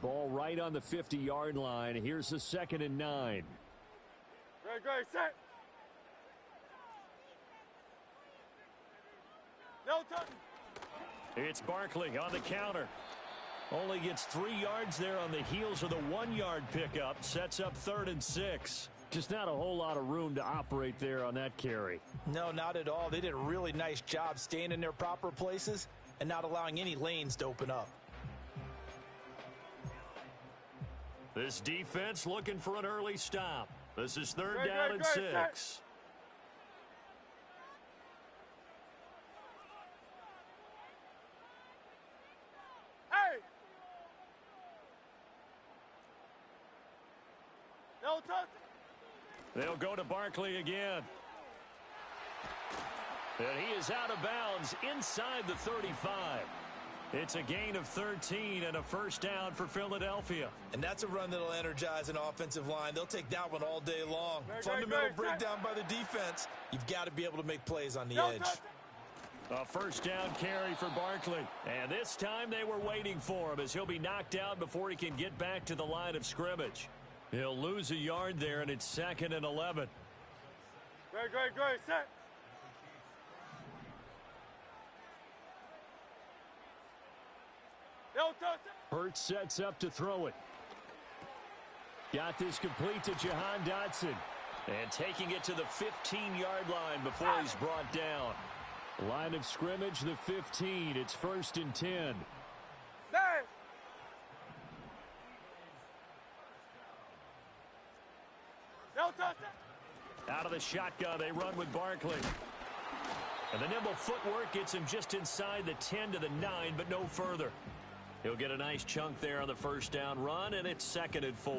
Ball right on the 50-yard line. Here's the 2nd and 9. Great, set. No touch. It's Barkley on the counter. Only gets 3 yards there on the heels of the 1-yard pickup. Sets up 3rd and 6. Just not a whole lot of room to operate there on that carry. No, not at all. They did a really nice job staying in their proper places and not allowing any lanes to open up. This defense looking for an early stop. This is 3rd down and 6. Hey! No touch. They'll go to Barkley again. And he is out of bounds inside the 35. It's a gain of 13 and a 1st down for Philadelphia. And that's a run that'll energize an offensive line. They'll take that one all day long. Fundamental breakdown by the defense. You've got to be able to make plays on the edge. A 1st down carry for Barkley. And this time they were waiting for him as he'll be knocked out before he can get back to the line of scrimmage. He'll lose a yard there, and it's 2nd and 11. Great, set. No touch. Hurts sets up to throw it. Got this complete to Jahan Dotson. And taking it to the 15-yard line before he's brought down. Line of scrimmage, the 15. It's 1st and 10. Hey! No touch. Out of the shotgun, they run with Barkley. And the nimble footwork gets him just inside the 10 to the 9, but no further. He'll get a nice chunk there on the 1st down run, and it's 2nd and 4.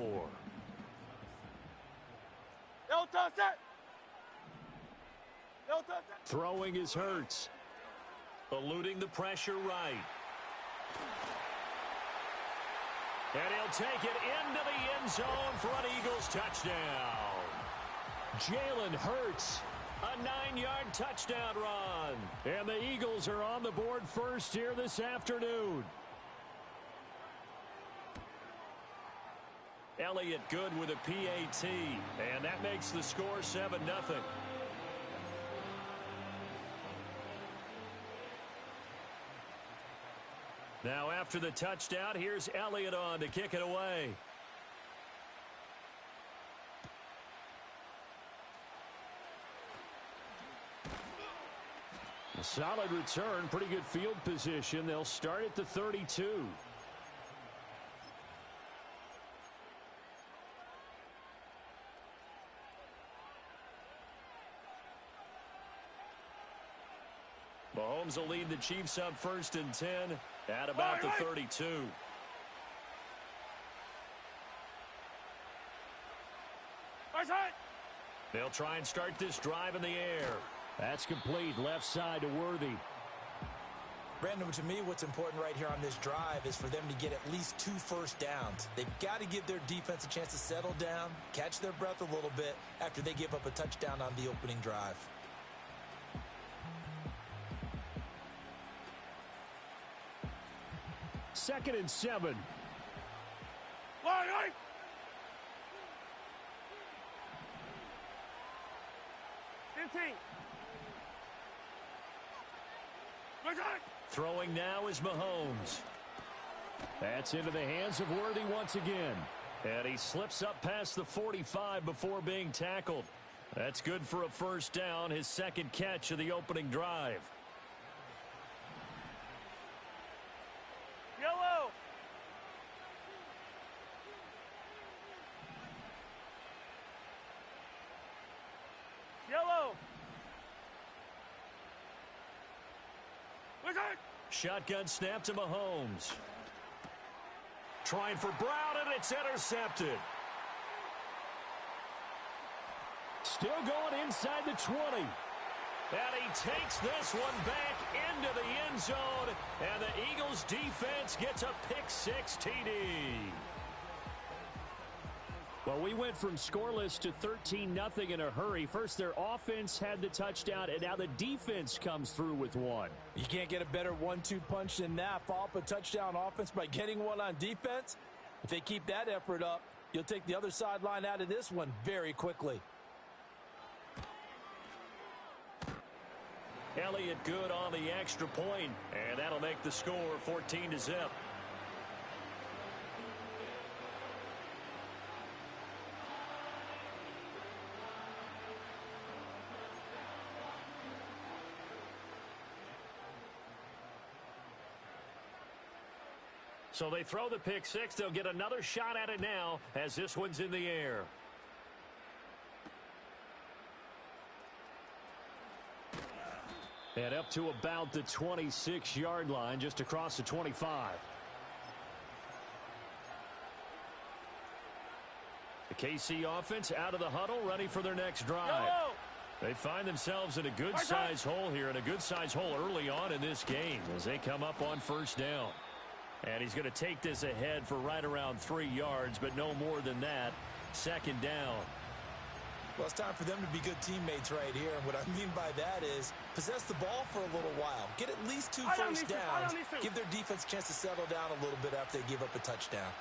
No touch. No touch. Throwing is Hurts. Eluding the pressure right. And he'll take it into the end zone for an Eagles touchdown. Jalen Hurts, a 9-yard touchdown run. And the Eagles are on the board first here this afternoon. Elliott good with a PAT, and that makes the score 7-0. Now after the touchdown, here's Elliott on to kick it away. A solid return, pretty good field position. They'll start at the 32. Mahomes will lead the Chiefs up 1st and 10 at about the 32. They'll try and start this drive in the air. That's complete. Left side to Worthy. Brandon, to me, what's important right here on this drive is for them to get at least 2 first downs. They've got to give their defense a chance to settle down, catch their breath a little bit after they give up a touchdown on the opening drive. Second and 7. Line. 15. Throwing now is Mahomes. That's into the hands of Worthy once again. And he slips up past the 45 before being tackled. That's good for a 1st down, his 2nd catch of the opening drive. Yellow. Shotgun snap to Mahomes. Trying for Brown, and it's intercepted. Still going inside the 20. And he takes this one back into the end zone. And the Eagles defense gets a pick-6 TD. Well, we went from scoreless to 13-0 in a hurry. First, their offense had the touchdown, and now the defense comes through with one. You can't get a better 1-2 punch than that. Follow up a touchdown offense by getting one on defense. If they keep that effort up, you'll take the other sideline out of this one very quickly. Elliott good on the extra point, and that'll make the score 14-0. So they throw the pick six. They'll get another shot at it now as this one's in the air. And up to about the 26-yard line, just across the 25. The KC offense out of the huddle, ready for their next drive. They find themselves in a good-sized hole here, and a good-sized hole early on in this game as they come up on first down. And he's going to take this ahead for right around 3 yards, but no more than that. Second down. Well, it's time for them to be good teammates right here. And what I mean by that is possess the ball for a little while. Get at least 2 first downs. Give their defense a chance to settle down a little bit after they give up a touchdown.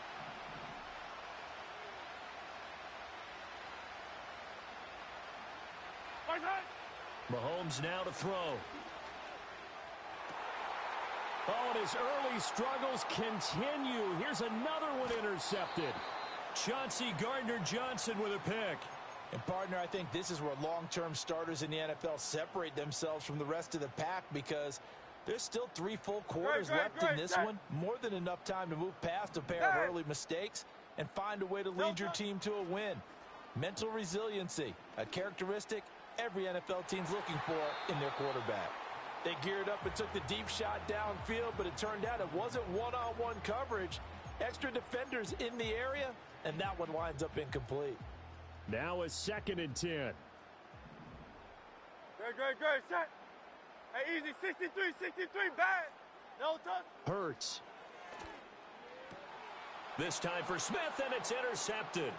Mahomes now to throw. Oh, and his early struggles continue. Here's another one intercepted. Chauncey Gardner-Johnson with a pick. And, partner, I think this is where long-term starters in the NFL separate themselves from the rest of the pack because there's still 3 full quarters left in this one. More than enough time to move past a pair of early mistakes and find a way to lead your team to a win. Mental resiliency, a characteristic every NFL team's looking for in their quarterback. They geared up and took the deep shot downfield, but it turned out it wasn't one-on-one coverage. Extra defenders in the area, and that one winds up incomplete. Now a 2nd and 10. Good, set. Hey, easy, 63, bad. No touch. Hurts. This time for Smith, and it's intercepted.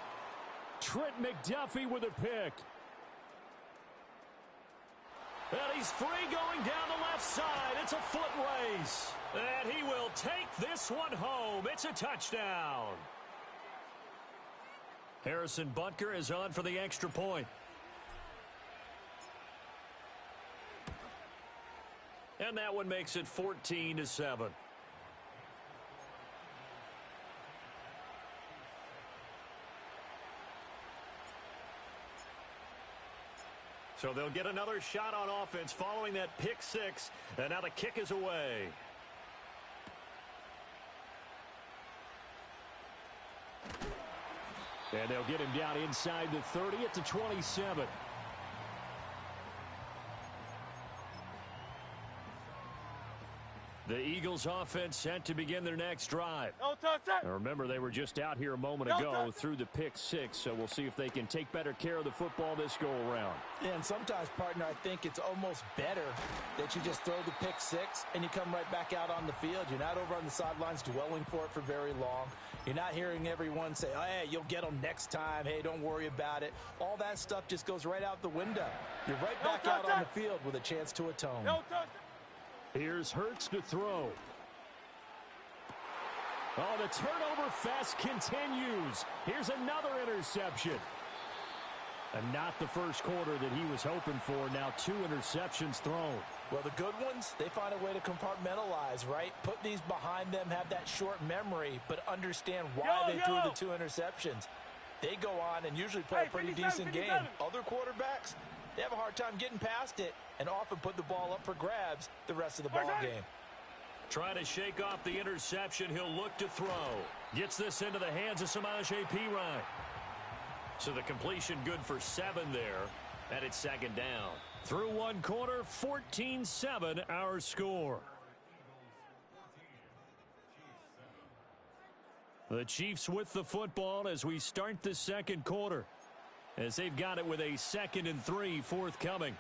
Trent McDuffie with a pick. And he's free going down the left side. It's a foot race. And he will take this one home. It's a touchdown. Harrison Butker is on for the extra point. And that one makes it 14-7. So they'll get another shot on offense following that pick six. And now the kick is away. And they'll get him down inside the 30 at the 27. The Eagles offense set to begin their next drive. Now remember, they were just out here a moment ago through the pick six, so we'll see if they can take better care of the football this go-around. Yeah, and sometimes, partner, I think it's almost better that you just throw the pick six and you come right back out on the field. You're not over on the sidelines dwelling for it for very long. You're not hearing everyone say, oh, hey, you'll get them next time. Hey, don't worry about it. All that stuff just goes right out the window. You're right back out on the field with a chance to atone. Here's Hurts to throw. Oh, the turnover fest continues. Here's another interception. And not the first quarter that he was hoping for. Now 2 interceptions thrown. Well, the good ones, they find a way to compartmentalize, right? Put these behind them, have that short memory, but understand why they threw the 2 interceptions. They go on and usually play a pretty decent game. Other quarterbacks, they have a hard time getting past it and often put the ball up for grabs the rest of the ball game. Trying to shake off the interception. He'll look to throw. Gets this into the hands of Samaje Perine. So the completion good for 7 there. And it's 2nd down. Through 1 quarter, 14-7 our score. The Chiefs with the football as we start the 2nd quarter. As they've got it with a 2nd and 3 forthcoming.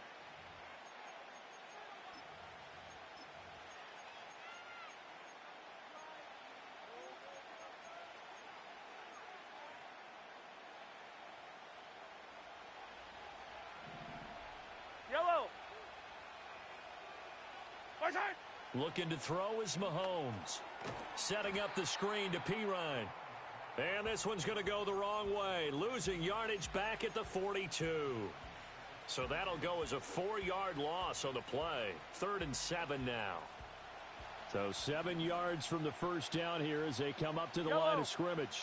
Looking to throw is Mahomes. Setting up the screen to Perine. And this one's going to go the wrong way, losing yardage back at the 42. So that'll go as a 4-yard loss on the play. 3rd and 7 now. So 7 yards from the first down here as they come up to the line of scrimmage.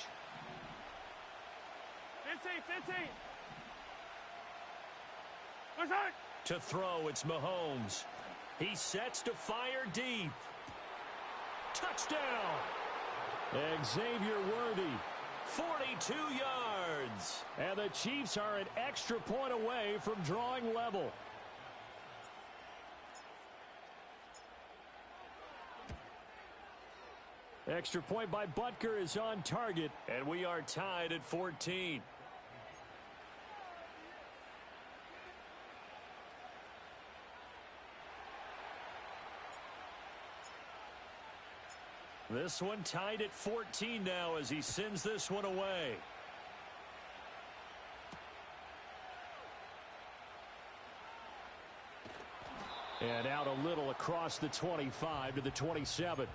15. To throw, it's Mahomes. He sets to fire deep. Touchdown! Xavier Worthy, 42 yards. And the Chiefs are an extra point away from drawing level. Extra point by Butker is on target, and we are tied at 14. This one tied at 14 now as he sends this one away. And out a little across the 25 to the 27.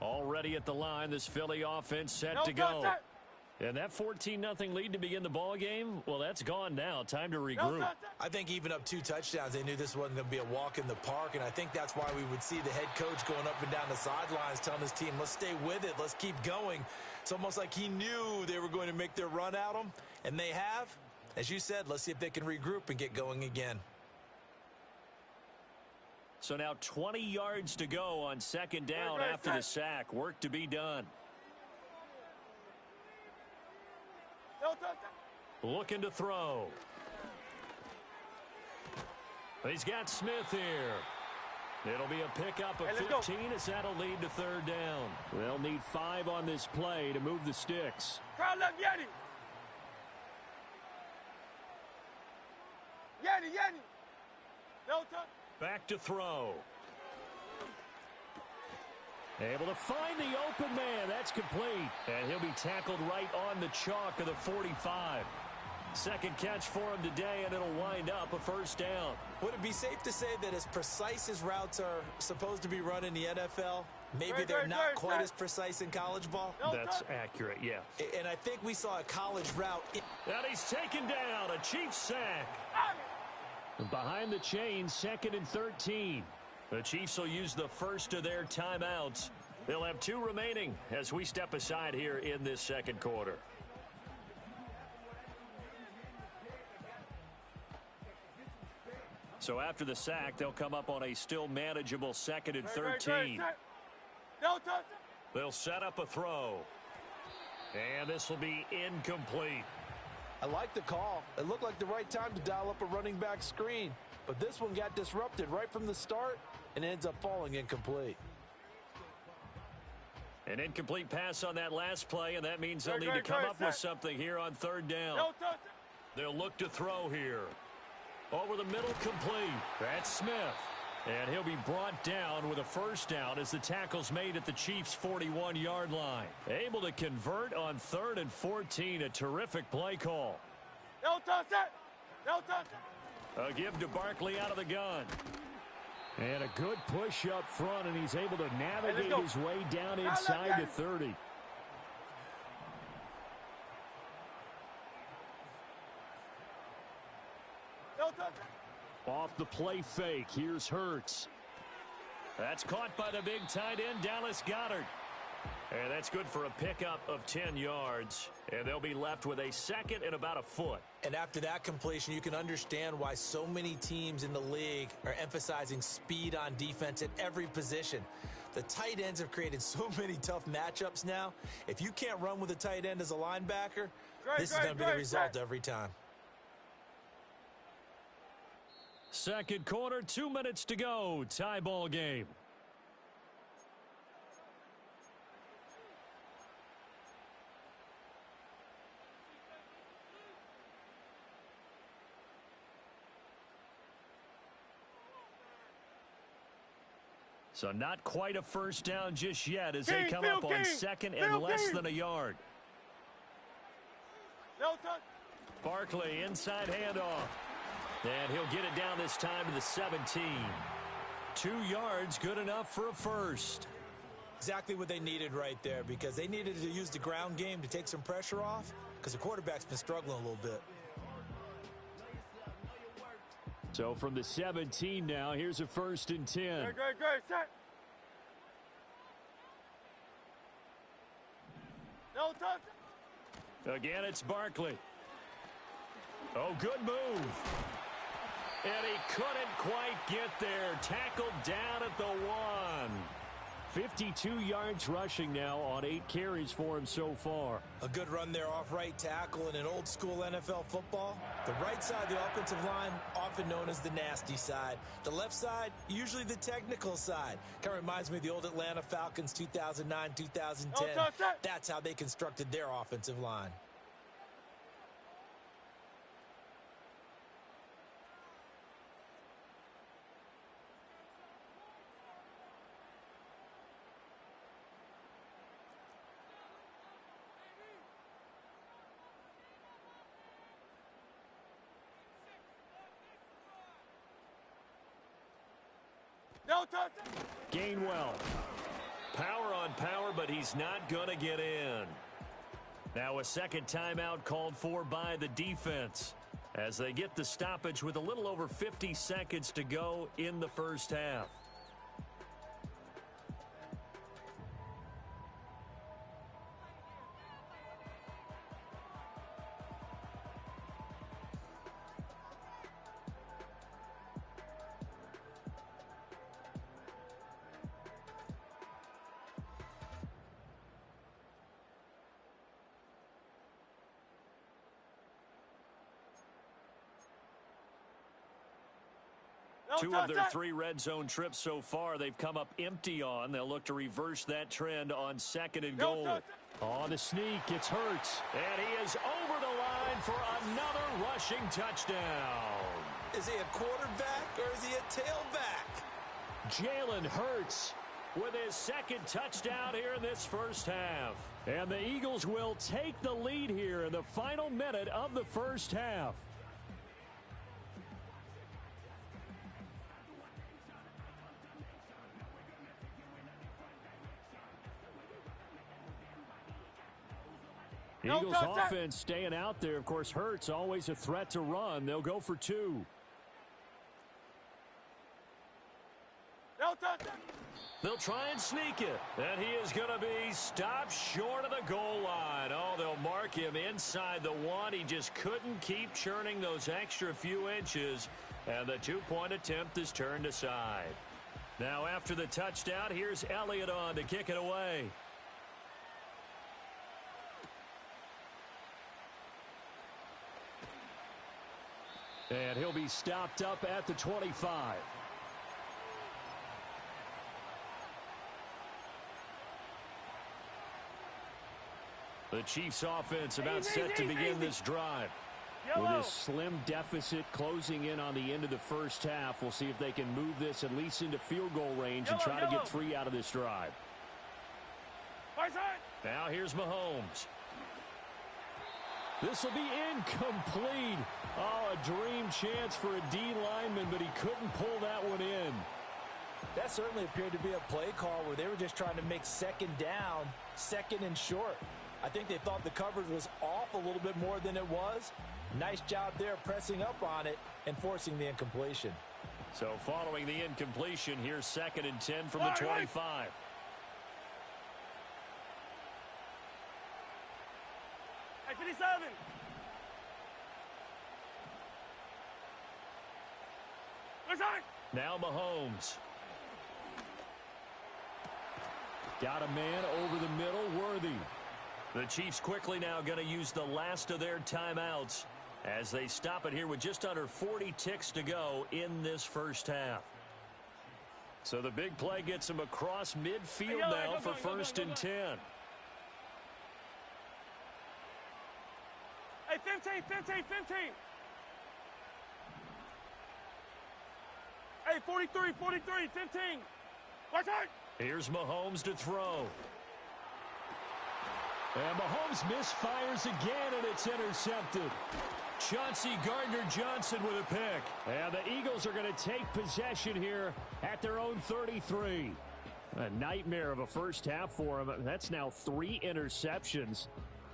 Already at the line, this Philly offense set to go. And that 14-0 lead to begin the ball game, well, that's gone now. Time to regroup. I think even up 2 touchdowns, they knew this wasn't going to be a walk in the park, and I think that's why we would see the head coach going up and down the sidelines telling his team, let's stay with it, let's keep going. It's almost like he knew they were going to make their run at him, and they have. As you said, let's see if they can regroup and get going again. So now 20 yards to go on 2nd down after the sack. Work to be done. Looking to throw. He's got Smith here. It'll be a pickup of 15 as that'll lead to 3rd down. They'll need 5 on this play to move the sticks. Crowd left, Yanni. No touch. Back to throw. Able to find the open man. That's complete. And he'll be tackled right on the chalk of the 45. Second catch for him today, and it'll wind up a 1st down. Would it be safe to say that as precise as routes are supposed to be run in the NFL, maybe they're not quite as precise in college ball? That's accurate, yeah. And I think we saw a college route. And he's taken down. A Chiefs sack. Behind the chain, 2nd and 13. The Chiefs will use the first of their timeouts. They'll have 2 remaining as we step aside here in this 2nd quarter. So after the sack, they'll come up on a still manageable 2nd and 13. They'll set up a throw. And this will be incomplete. I like the call. It looked like the right time to dial up a running back screen. But this one got disrupted right from the start and ends up falling incomplete. An incomplete pass on that last play, and that means they'll need to come up with something here on 3rd down. They'll look to throw here. Over the middle, complete. That's Smith. And he'll be brought down with a 1st down as the tackle's made at the Chiefs' 41-yard line. Able to convert on 3rd and 14. A terrific play call. A give to Barkley out of the gun. And a good push up front, and he's able to navigate his way down inside the 30. Off the play fake, here's Hurts. That's caught by the big tight end, Dallas Goedert. And that's good for a pickup of 10 yards. And they'll be left with a 2nd and about a foot. And after that completion, you can understand why so many teams in the league are emphasizing speed on defense at every position. The tight ends have created so many tough matchups now. If you can't run with a tight end as a linebacker, this is going to be the result every time. 2nd quarter, 2 minutes to go. Tie ball game. So not quite a 1st down just yet as they come up on 2nd and less than a yard. Barkley, inside handoff. And he'll get it down this time to the 17. 2 yards, good enough for a first. Exactly what they needed right there, because they needed to use the ground game to take some pressure off, because the quarterback's been struggling a little bit. So from the 17 now, here's a 1st and 10. Good, set. No touch. Again, it's Barkley. Oh, good move. And he couldn't quite get there. Tackled down at the 1. 52 yards rushing now on 8 carries for him so far. A good run there off right tackle in an old school NFL football. The right side of the offensive line, often known as the nasty side. The left side, usually the technical side. Kind of reminds me of the old Atlanta Falcons 2009, 2010. That's how they constructed their offensive line. No touch. Gainwell. Power on power, but he's not going to get in. Now a second timeout called for by the defense as they get the stoppage with a little over 50 seconds to go in the first half. Two of their 3 red zone trips so far, they've come up empty on. They'll look to reverse that trend on 2nd and goal. On the sneak, it's Hurts. And he is over the line for another rushing touchdown. Is he a quarterback or is he a tailback? Jalen Hurts with his 2nd touchdown here in this first half. And the Eagles will take the lead here in the final minute of the first half. Eagles offense staying out there. Of course, Hurts always a threat to run. They'll go for 2. No touch. They'll try and sneak it. And he is going to be stopped short of the goal line. Oh, they'll mark him inside the 1. He just couldn't keep churning those extra few inches. And the 2-point attempt is turned aside. Now after the touchdown, here's Elliott on to kick it away. And he'll be stopped up at the 25. The Chiefs offense about set to begin this drive. With this slim deficit closing in on the end of the first half, we'll see if they can move this at least into field goal range and try to get 3 out of this drive. Now here's Mahomes. This will be incomplete. Oh, a dream chance for a D lineman, but he couldn't pull that one in. That certainly appeared to be a play call where they were just trying to make 2nd down, 2nd and short. I think they thought the coverage was off a little bit more than it was. Nice job there pressing up on it and forcing the incompletion. So following the incompletion, here's 2nd and 10 from the 25. Hey, 57. Now Mahomes. Got a man over the middle, Worthy. The Chiefs quickly now going to use the last of their timeouts as they stop it here with just under 40 ticks to go in this first half. So the big play gets him across midfield now for 1st and 10. Hey, 15. Hey, 43, 15. Watch out. Here's Mahomes to throw. And Mahomes misfires again, and it's intercepted. Chauncey Gardner-Johnson with a pick. And the Eagles are going to take possession here at their own 33. A nightmare of a first half for him. That's now 3 interceptions.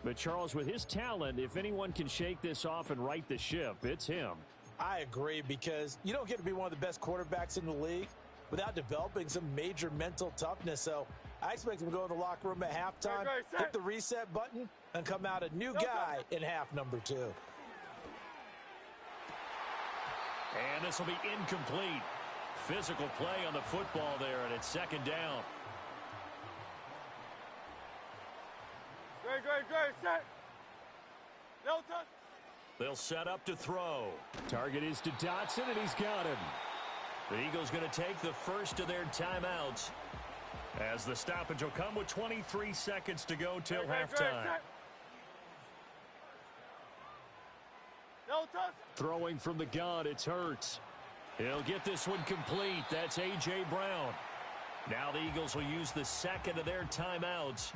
But Charles, with his talent, if anyone can shake this off and right the ship, it's him. I agree, because you don't get to be one of the best quarterbacks in the league without developing some major mental toughness. So I expect him to go in the locker room at halftime, hit the reset button, and come out a new guy in half number 2. And this will be incomplete. Physical play on the football there, and it's second down. Great, set. No touch. They'll set up to throw. Target is to Dotson, and he's got him. The Eagles going to take the first of their timeouts, as the stoppage will come with 23 seconds to go till halftime. No touch. Throwing from the gun, it's Hurts. He'll get this one complete. That's A.J. Brown. Now the Eagles will use the second of their timeouts.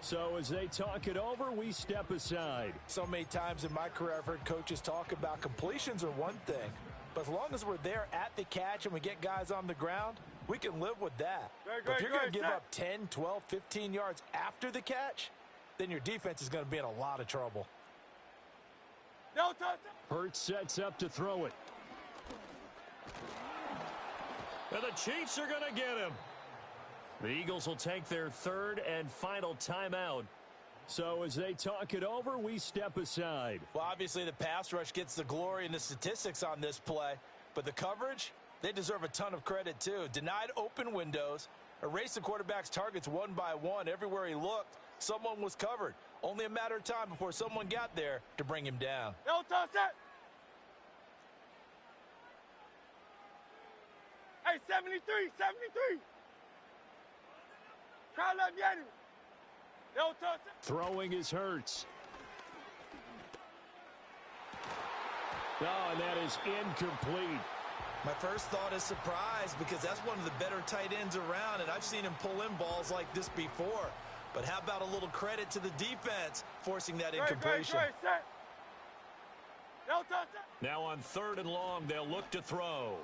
So as they talk it over, we step aside. So many times in my career, I've heard coaches talk about completions are one thing, but as long as we're there at the catch and we get guys on the ground, we can live with that. But if you're going to give up 10, 12, 15 yards after the catch, then your defense is going to be in a lot of trouble. No touch. Hurts sets up to throw it. And the Chiefs are going to get him. The Eagles will take their third and final timeout. So as they talk it over, we step aside. Well, obviously the pass rush gets the glory and the statistics on this play, but the coverage, they deserve a ton of credit too. Denied open windows, erased the quarterback's targets one by one. Everywhere he looked, someone was covered. Only a matter of time before someone got there to bring him down. No touch it. Hey, 73. Crowd up, Yeti. No touch it. Throwing is Hurts. Oh, and that is incomplete. My first thought is surprise, because that's one of the better tight ends around, and I've seen him pull in balls like this before. But how about a little credit to the defense forcing that incompletion? Great, set. No touch it. Now on 3rd and long, they'll look to throw.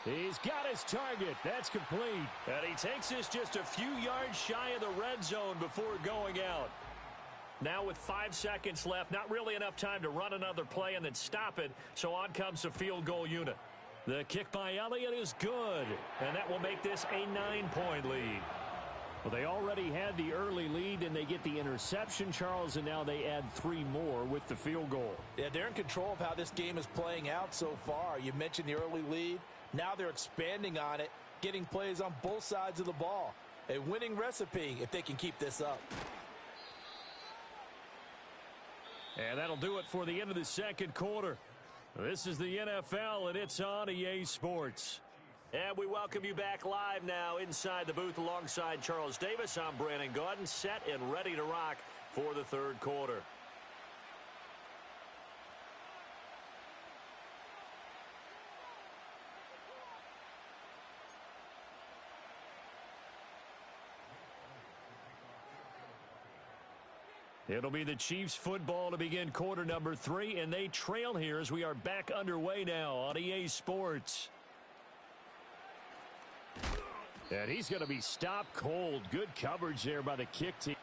He's got his target. That's complete. And he takes this just a few yards shy of the red zone before going out. Now with 5 seconds left, not really enough time to run another play and then stop it. So on comes the field goal unit. The kick by Elliott is good. And that will make this a 9-point lead. Well, they already had the early lead, and they get the interception, Charles, and now they add 3 more with the field goal. Yeah, they're in control of how this game is playing out so far. You mentioned the early lead. Now they're expanding on it, getting plays on both sides of the ball. A winning recipe if they can keep this up. And that'll do it for the end of the second quarter. This is the NFL, and it's on EA Sports. And we welcome you back live now inside the booth alongside Charles Davis. I'm Brandon Gaudin, set and ready to rock for the third quarter. It'll be the Chiefs football to begin quarter number 3, and they trail here as we are back underway now on EA Sports. And he's going to be stopped cold. Good coverage there by the kick team.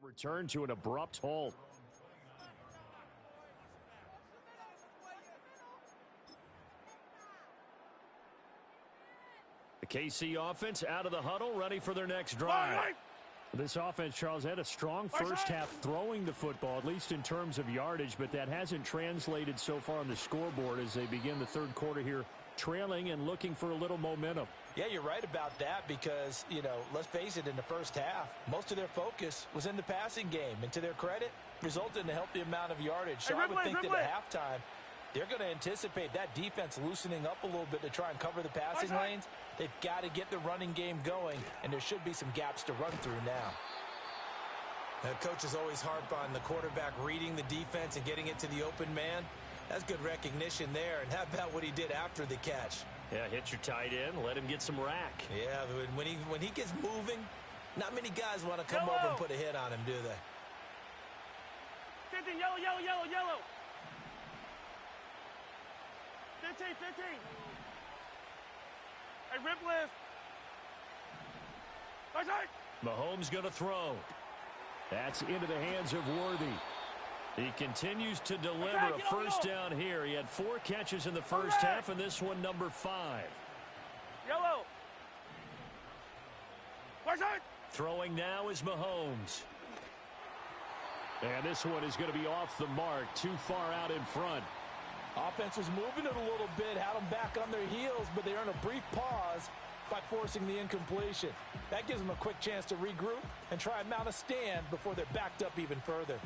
Return to an abrupt halt. The KC offense out of the huddle, ready for their next drive. This offense, Charles, had a strong first half throwing the football, at least in terms of yardage, but that hasn't translated so far on the scoreboard as they begin the third quarter here, trailing and looking for a little momentum. Yeah, you're right about that because, let's face it, in the first half, most of their focus was in the passing game. And to their credit, resulted in a healthy amount of yardage. So I would think that at halftime, they're going to anticipate that defense loosening up a little bit to try and cover the passing lanes. They've got to get the running game going, and there should be some gaps to run through now. Coaches always harp on the quarterback reading the defense and getting it to the open man. That's good recognition there. And how about what he did after the catch? Yeah, hit your tight end, let him get some rack. Yeah, when he gets moving, not many guys want to come over and put a hit on him, do they? 15, yellow, yellow, yellow, yellow. 15, 15. Hey, rip list. Mahomes going to throw. That's into the hands of Worthy. He continues to deliver a first down here. He had 4 catches in the first half, and this one number 5. Yellow. Throwing now is Mahomes. And this one is going to be off the mark, too far out in front. Offense was moving it a little bit, had them back on their heels, but they earned a brief pause by forcing the incompletion. That gives them a quick chance to regroup and try and mount a stand before they're backed up even further.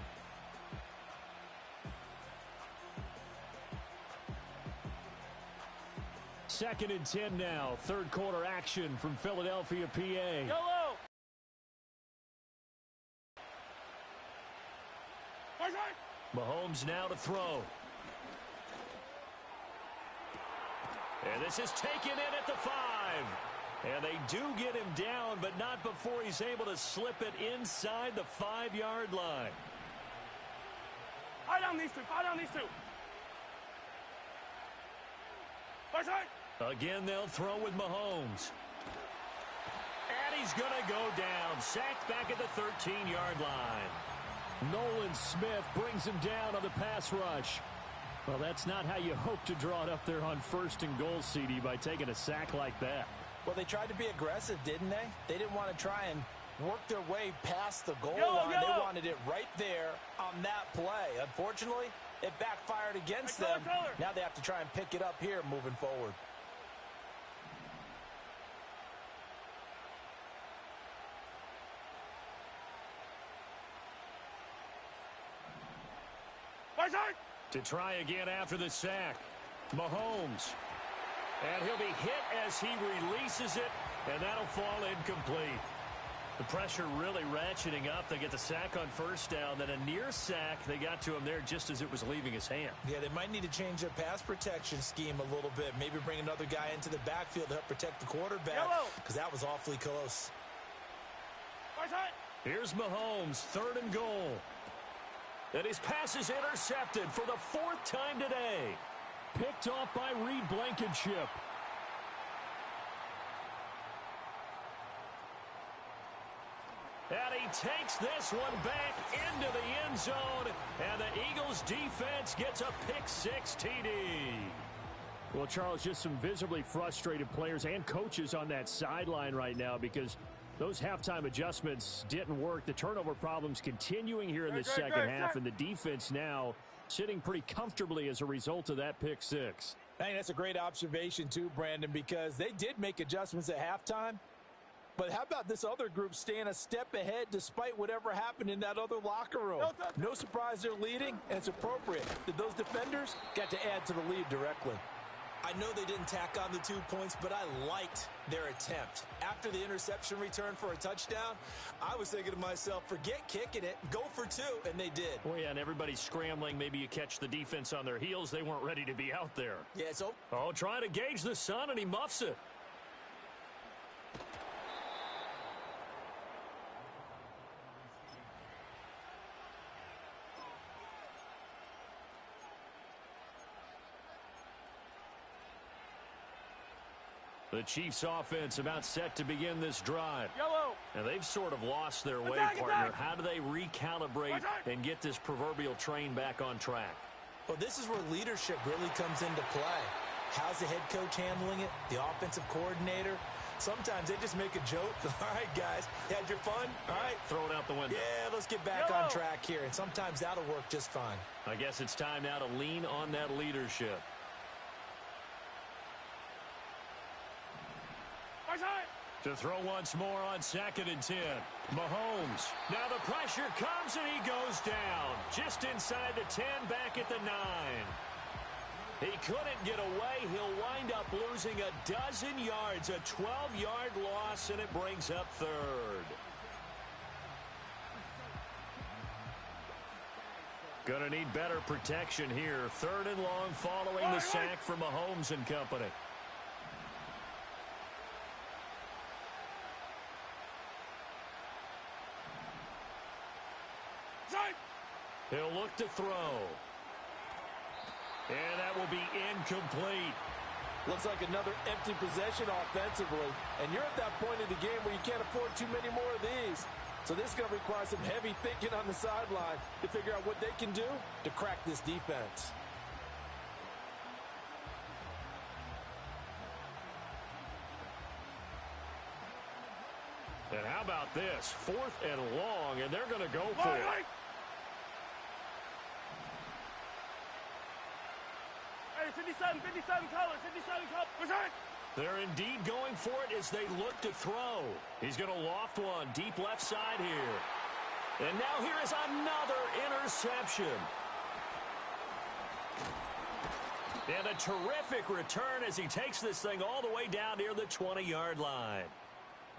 Second and 10 now. Third quarter action from Philadelphia, PA. Yellow. Mahomes now to throw. And this is taken in at the 5. And they do get him down, but not before he's able to slip it inside the 5-yard line. Fire down these two. Fire down these two. Again, they'll throw with Mahomes. And he's going to go down. Sacked back at the 13-yard line. Nolan Smith brings him down on the pass rush. Well, that's not how you hope to draw it up there on 1st and goal, CD, by taking a sack like that. Well, they tried to be aggressive, didn't they? They didn't want to try and work their way past the goal line. They wanted it right there on that play. Unfortunately, it backfired against them. Now they have to try and pick it up here moving forward. To try again after the sack. Mahomes. And he'll be hit as he releases it, and that'll fall incomplete. The pressure really ratcheting up. They get the sack on first down, then a near sack. They got to him there just as it was leaving his hand. Yeah, they might need to change their pass protection scheme a little bit. Maybe bring another guy into the backfield to help protect the quarterback, because that was awfully close. Here's Mahomes, 3rd and goal. And his pass is intercepted for the 4th time today. Picked off by Reed Blankenship. And he takes this one back into the end zone. And the Eagles defense gets a pick-6 TD. Well, Charles, just some visibly frustrated players and coaches on that sideline right now because those halftime adjustments didn't work. The turnover problems continuing here in the second half, and the defense now sitting pretty comfortably as a result of that pick-6. I think that's a great observation too, Brandon, because they did make adjustments at halftime. But how about this other group staying a step ahead despite whatever happened in that other locker room? No surprise they're leading, and it's appropriate that those defenders got to add to the lead directly. I know they didn't tack on the 2 points, but I liked their attempt. After the interception return for a touchdown, I was thinking to myself, forget kicking it, go for 2, and they did. Well, yeah, and everybody's scrambling. Maybe you catch the defense on their heels. They weren't ready to be out there. Yeah, so. Oh, trying to gauge the sun, and he muffs it. The Chiefs offense about set to begin this drive. Yellow. And they've sort of lost their way, partner. How do they recalibrate and get this proverbial train back on track? Well, this is where leadership really comes into play. How's the head coach handling it? The offensive coordinator? Sometimes they just make a joke. All right, guys, had your fun? All right. Throw it out the window. Yeah, let's get back on track here. And sometimes that'll work just fine. I guess it's time now to lean on that leadership. To throw once more on 2nd and 10. Mahomes. Now the pressure comes and he goes down. Just inside the 10, back at the 9. He couldn't get away. He'll wind up losing a dozen yards. A 12-yard loss, and it brings up 3rd. Gonna need better protection here. 3rd and long following the sack from Mahomes and company. He'll look to throw. And that will be incomplete. Looks like another empty possession offensively. And you're at that point in the game where you can't afford too many more of these. So this is going to require some heavy thinking on the sideline to figure out what they can do to crack this defense. And how about this? 4th and long, and they're going to go for it. Hey, 57 colors, 57 colors. They're indeed going for it as they look to throw. He's going to loft one deep left side here. And now here is another interception. And a terrific return as he takes this thing all the way down near the 20-yard line.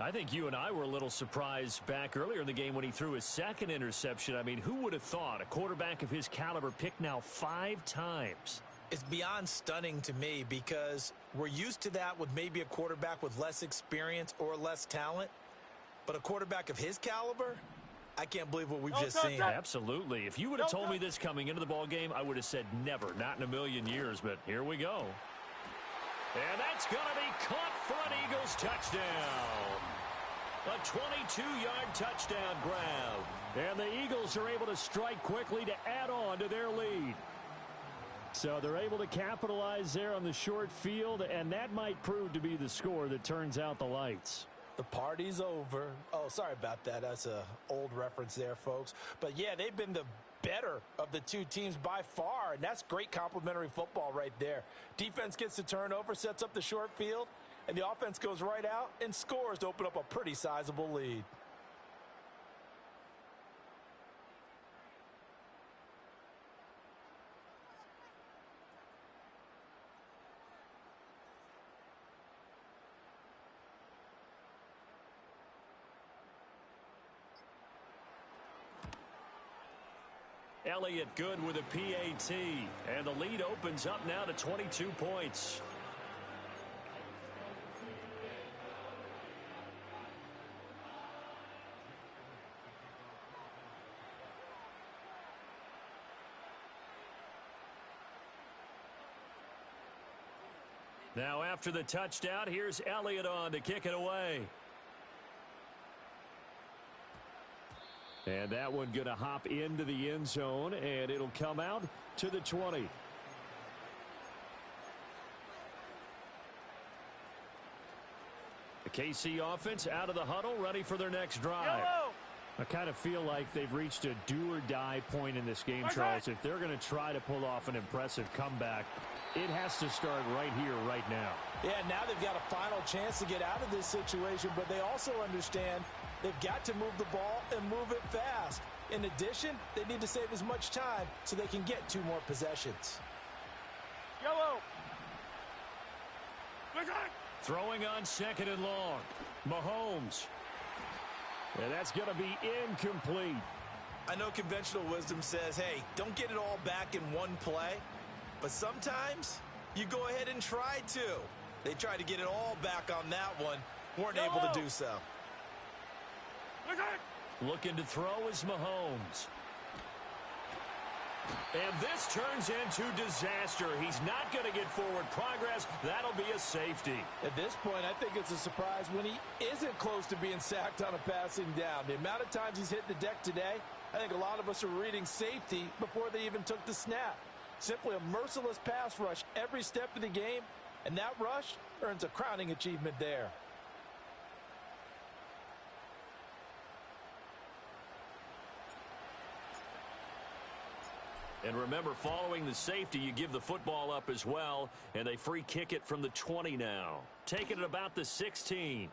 I think you and I were a little surprised back earlier in the game when he threw his 2nd interception. I mean, who would have thought a quarterback of his caliber picked now 5 times? It's beyond stunning to me because we're used to that with maybe a quarterback with less experience or less talent. But a quarterback of his caliber, I can't believe what we've just seen. Absolutely. If you would have told me this coming into the ball game, I would have said never, not in a million years. But here we go. And that's going to be caught for an Eagles touchdown. A 22-yard touchdown grab. And the Eagles are able to strike quickly to add on to their lead. So they're able to capitalize there on the short field, and that might prove to be the score that turns out the lights. The party's over. Oh, sorry about that. That's an old reference there, folks. But, yeah, they've been the better of the two teams by far, and that's great complimentary football right there. Defense gets the turnover, sets up the short field, and the offense goes right out and scores to open up a pretty sizable lead. Elliott good with a PAT, and the lead opens up now to 22 points. Now after the touchdown, here's Elliott on to kick it away. And that one going to hop into the end zone, and it'll come out to the 20. The KC offense out of the huddle, ready for their next drive. I kind of feel like they've reached a do-or-die point in this game, Charles. If they're going to try to pull off an impressive comeback, it has to start right here, right now. Yeah, now they've got a final chance to get out of this situation, but they also understand they've got to move the ball and move it fast. In addition, they need to save as much time so they can get 2 more possessions. Yellow. Throwing on 2nd and long. Mahomes. And that's going to be incomplete. I know conventional wisdom says, hey, don't get it all back in one play. But sometimes you go ahead and try to. They tried to get it all back on that one. Weren't able to do so. Looking to throw is Mahomes. And this turns into disaster. He's not going to get forward progress. That'll be a safety. At this point, I think it's a surprise when he isn't close to being sacked on a passing down. The amount of times he's hit the deck today, I think a lot of us are reading safety before they even took the snap. Simply a merciless pass rush every step of the game, and that rush earns a crowning achievement there. And remember, following the safety, you give the football up as well, and they free kick it from the 20 now. Taking it about the 16.